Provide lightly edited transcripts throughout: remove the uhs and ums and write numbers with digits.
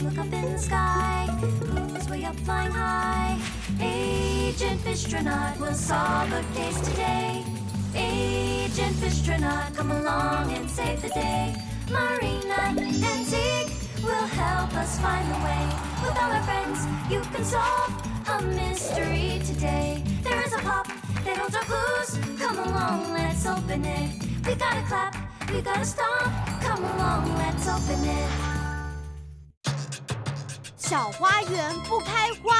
look up in the sky. Who's way up flying high? Agent Fistronaut will solve a case today. Agent Fistronaut, come along and save the day. Marina and Zeke will help us find the way. With all our friends, you can solve a mystery today. There is a pop that holds our clues. Come along, let's open it. We gotta clap, we gotta stomp. Come along, let's open it. 小花园不开花。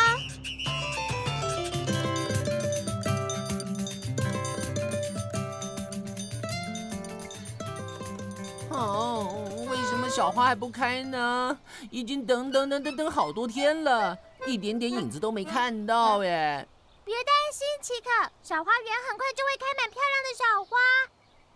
为什么小花还不开呢？已经等好多天了，一点点影子都没看到耶。别担心，奇可，小花园很快就会开满漂亮的小花，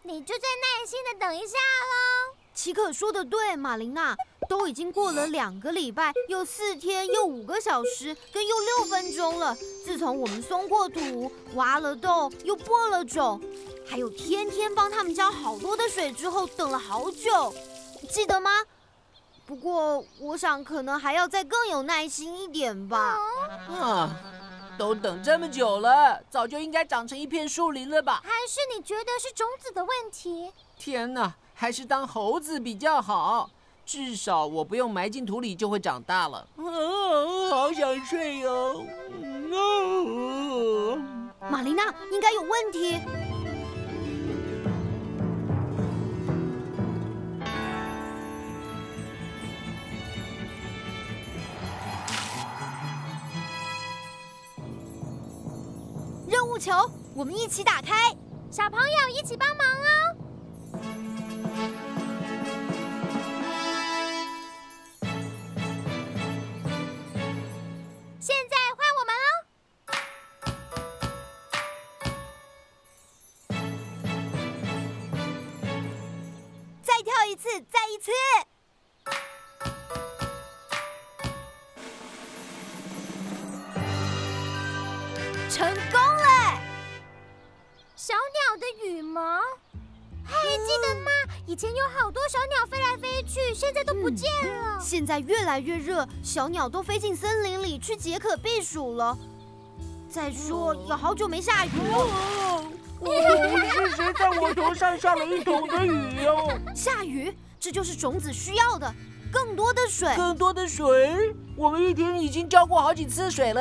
你就再耐心的等一下喽。奇可说的对，玛琳娜，都已经过了2个礼拜，又4天，又5个小时，跟又6分钟了。自从我们松过土、挖了洞、又播了种，还有天天帮他们浇好多的水之后，等了好久，记得吗？不过我想可能还要再更有耐心一点吧。都等这么久了，早就应该长成一片树林了吧？还是你觉得是种子的问题？天哪，还是当猴子比较好，至少我不用埋进土里就会长大了。好想睡哦。玛琳娜应该有问题。任务球，我们一起打开。小朋友一起帮忙哦。现在换我们喽！再跳一次，再一次。成功了！小鸟的羽毛，还记得吗？以前有好多小鸟飞来飞去，现在都不见了。现在越来越热，小鸟都飞进森林里去解渴避暑了。再说，也好久没下雨了。是谁在我头上下了一桶的雨哟？下雨，这就是种子需要的，更多的水。更多的水？我们一天已经浇过好几次水了。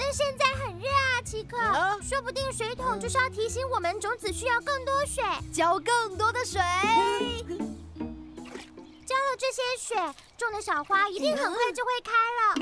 但现在很热啊，奇可，说不定水桶就是要提醒我们种子需要更多水，浇更多的水。浇了这些水，种的小花一定很快就会开了。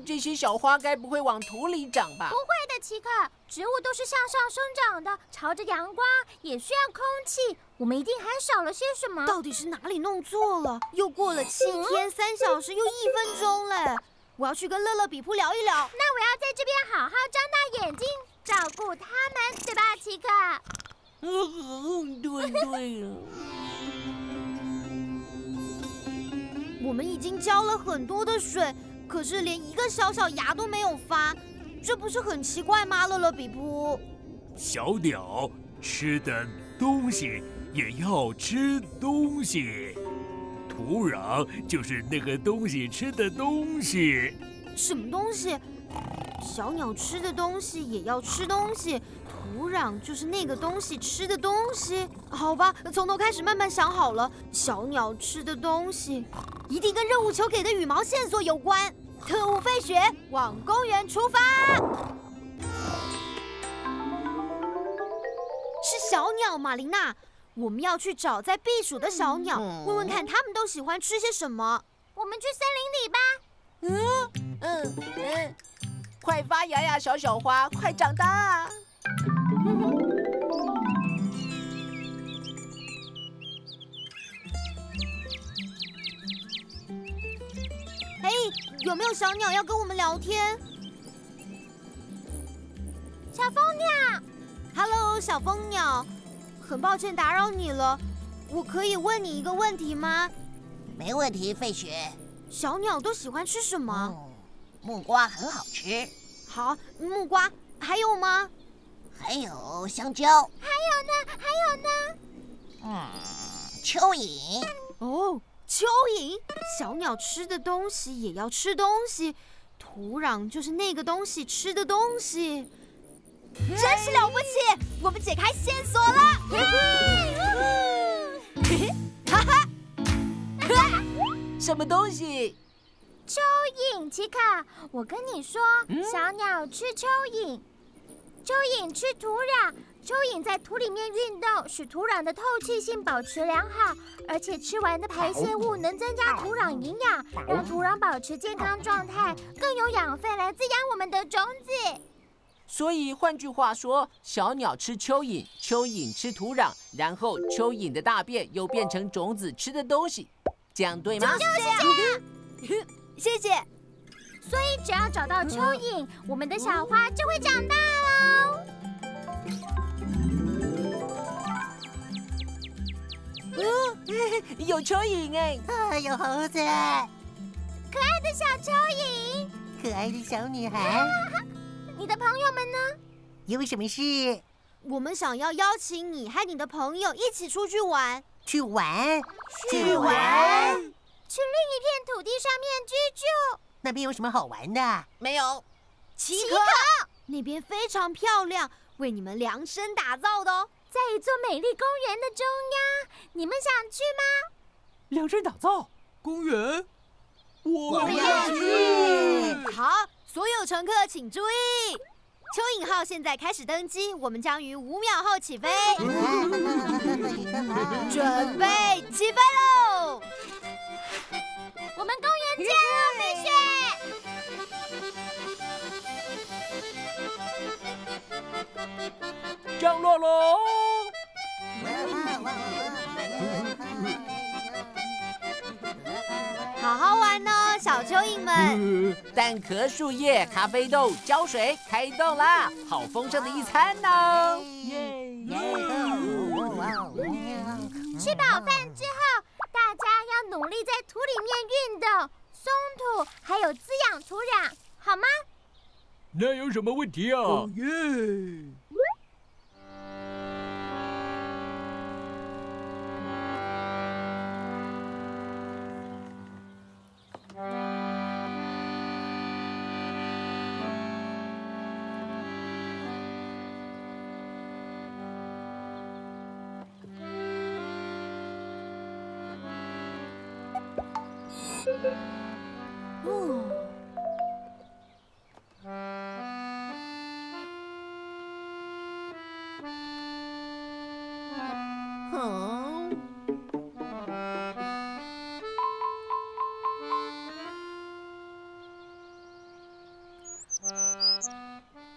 这些小花该不会往土里长吧？不会的，奇可，植物都是向上生长的，朝着阳光，也需要空气。我们一定还少了些什么？到底是哪里弄错了？又过了7天3小时又1分钟嘞！我要去跟乐乐比扑聊一聊。那我要在这边好好张大眼睛，照顾他们，对吧，奇可？对。我们已经浇了很多的水。可是连一个小芽都没有发，这不是很奇怪吗？乐乐比扑，小鸟吃的东西也要吃东西，土壤就是那个东西吃的东西。什么东西？小鸟吃的东西也要吃东西，土壤就是那个东西吃的东西。好吧，从头开始慢慢想好了。小鸟吃的东西一定跟任务球给的羽毛线索有关。特务费雪往公园出发。是小鸟，玛琳娜。我们要去找在避暑的小鸟，问问看他们都喜欢吃些什么。我们去森林里吧。快发芽呀，小小花，快长大！嘿，有没有小鸟要跟我们聊天？小蜂鸟 ，Hello， 小蜂鸟，很抱歉打扰你了，我可以问你一个问题吗？没问题，费雪。小鸟都喜欢吃什么？木瓜很好吃。好，木瓜，还有吗？还有香蕉。还有呢？蚯蚓。哦，蚯蚓，小鸟吃的东西也要吃东西，土壤就是那个东西吃的东西，真是了不起！我们解开线索了！哈哈，什么东西？蚯蚓，奇卡，我跟你说，小鸟吃蚯蚓，蚯蚓吃土壤，蚯蚓在土里面运动，使土壤的透气性保持良好，而且吃完的排泄物能增加土壤营养，让土壤保持健康状态，更有养分来滋养我们的种子。所以换句话说，小鸟吃蚯蚓，蚯蚓吃土壤，然后蚯蚓的大便又变成种子吃的东西，这样对吗？就是这样。谢谢。所以只要找到蚯蚓，我们的小花就会长大喽。有蚯蚓哎！有猴子，可爱的小蚯蚓，可爱的小女孩。你的朋友们呢？有什么事？我们想要邀请你和你的朋友一起出去玩。去玩？去另一片土地上面居住。那边有什么好玩的？没有。奇可，那边非常漂亮，为你们量身打造的哦。在一座美丽公园的中央，你们想去吗？量身打造公园，我们要去。好，所有乘客请注意，蚯蚓号现在开始登机，我们将于5秒后起飞。准备起飞喽！我们公园见哦，飞雪。降落喽！好好玩哦，小蚯蚓们！蛋壳、树叶、咖啡豆、胶水，开动啦！好丰盛的一餐哦！吃饱饭之后，大家要努力在土里面运动，松土，还有滋养土壤，好吗？那有什么问题啊？哦耶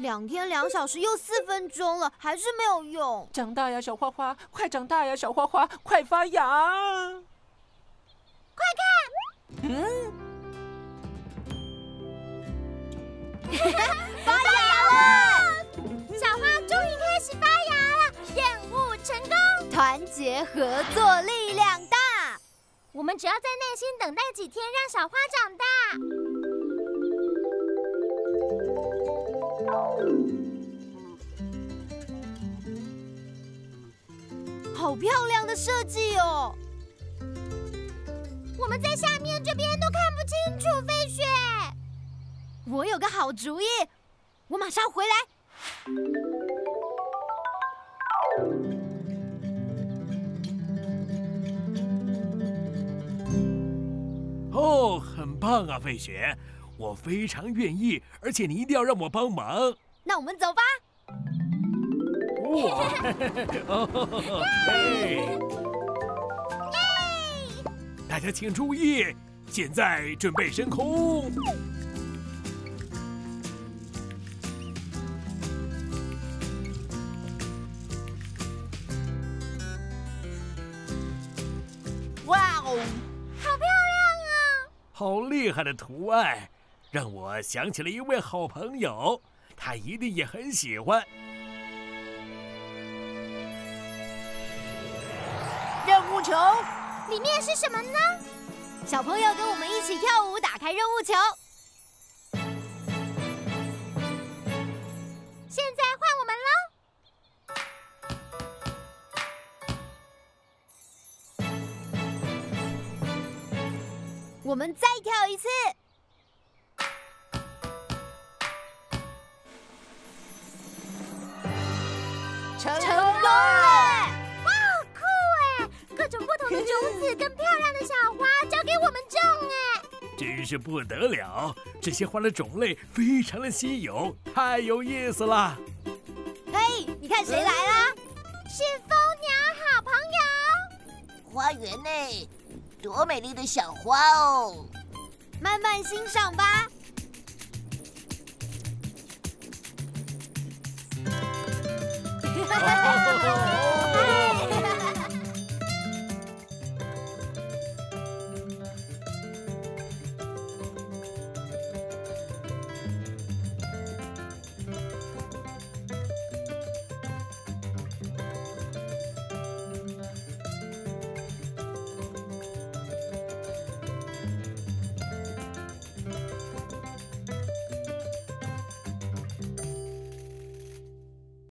！2天2小时又4分钟了，还是没有用。长大呀，小花花，快长大呀，小花花，快发芽！快看！发芽了！小花终于开始发芽了，任务成功！团结合作，力量大。我们只要再耐心等待几天，让小花长大。好漂亮的设计哦！我们在下面这边都看不清楚，飞雪。我有个好主意，我马上回来。哦，很棒啊，费雪，我非常愿意，而且你一定要让我帮忙。那我们走吧。哦，错。嘿，大家请注意，现在准备升空。哇哦，好漂亮啊！好厉害的图案，让我想起了一位好朋友，他一定也很喜欢。任务球，里面是什么呢？小朋友跟我们一起跳舞，打开任务球。现在换我们喽！我们再跳一次。成成功了！哇，酷哎！各种不同的种子跟漂亮的小花交给我们种哎！真是不得了，这些花的种类非常的稀有，太有意思了。嘿，你看谁来啦？是蜂鸟好朋友。花园内多美丽的小花哦！慢慢欣赏吧。哦